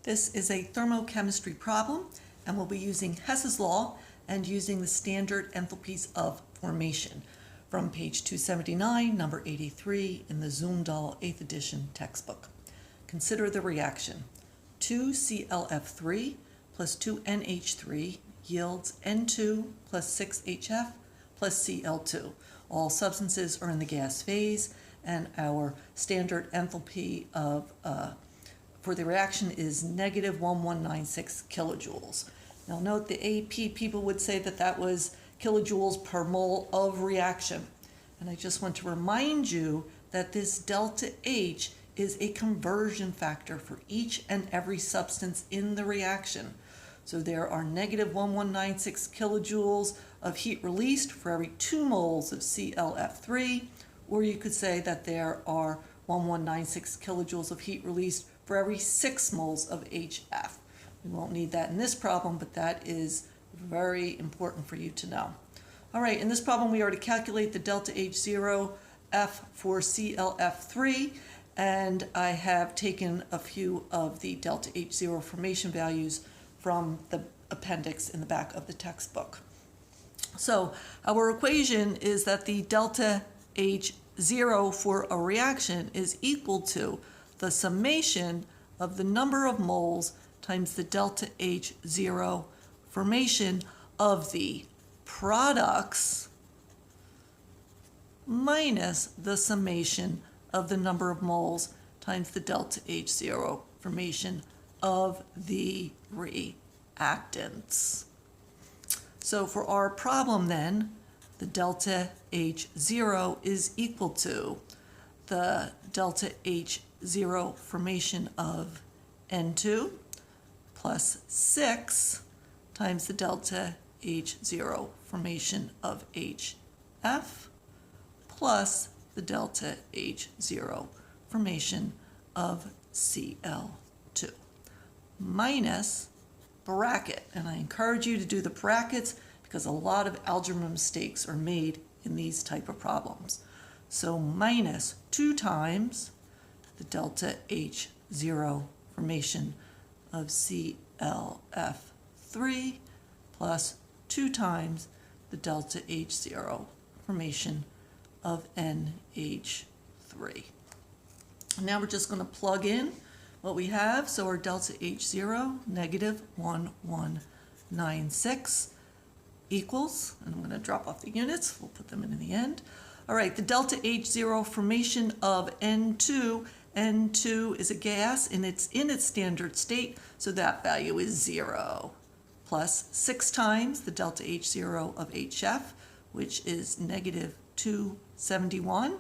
This is a thermochemistry problem, and we'll be using Hess's law and using the standard enthalpies of formation from page 279, number 83 in the Zoomdahl 8th edition textbook. Consider the reaction. 2ClF3 plus 2NH3 yields N2 plus 6HF plus Cl2. All substances are in the gas phase, and our standard enthalpy for the reaction is negative 1196 kilojoules. Now note the AP people would say that that was kilojoules per mole of reaction. And I just want to remind you that this delta H is a conversion factor for each and every substance in the reaction. So there are negative 1196 kilojoules of heat released for every 2 moles of ClF3, or you could say that there are 1196 kilojoules of heat released for every 6 moles of HF. We won't need that in this problem, but that is very important for you to know. All right, in this problem we are to calculate the delta H0 F for ClF3, and I have taken a few of the delta H0 formation values from the appendix in the back of the textbook. So our equation is that the delta H0 for a reaction is equal to the summation of the number of moles times the delta H0 formation of the products minus the summation of the number of moles times the delta H0 formation of the reactants. So for our problem then, the delta H0 is equal to the delta H0 formation of N2 plus 6 times the delta H0 formation of HF plus the delta H0 formation of Cl2 minus bracket. And I encourage you to do the brackets because a lot of algebra mistakes are made in these type of problems. So minus 2 times the delta H0 formation of ClF3 plus 2 times the delta H0 formation of NH3. Now we're just going to plug in what we have. So our delta H0, negative 1196 equals, and I'm going to drop off the units, we'll put them in the end. All right, the delta H0 formation of N2. N2 is a gas and it's in its standard state, so that value is 0. Plus 6 times the delta H0 of HF, which is negative 271,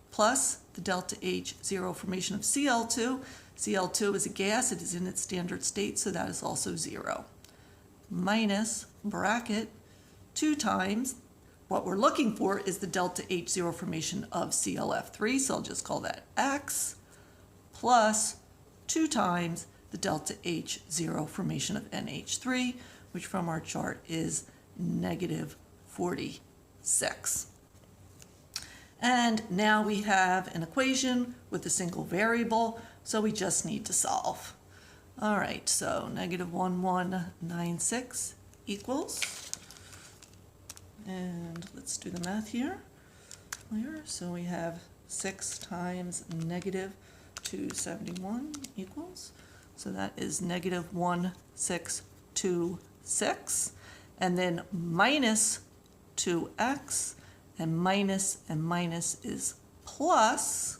plus the delta H0 formation of Cl2. Cl2 is a gas, it is in its standard state, so that is also 0. Minus bracket 2 times, what we're looking for is the delta H0 formation of ClF3, so I'll just call that X, plus 2 times the delta H0 formation of NH3, which from our chart is negative 46. And now we have an equation with a single variable, so we just need to solve. All right, so negative 1196 equals, and let's do the math here. So we have 6 times negative 271 equals, so that is negative 1626, and then minus 2x, and minus is plus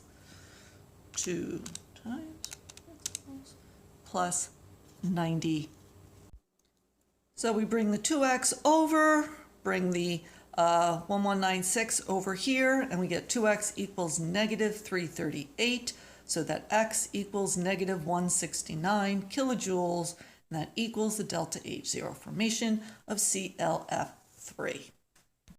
2 times plus 90. So we bring the 2x over, bring the 1196 over here, and we get 2x equals negative 338, so that x equals negative 169 kilojoules, and that equals the delta H0 formation of ClF3.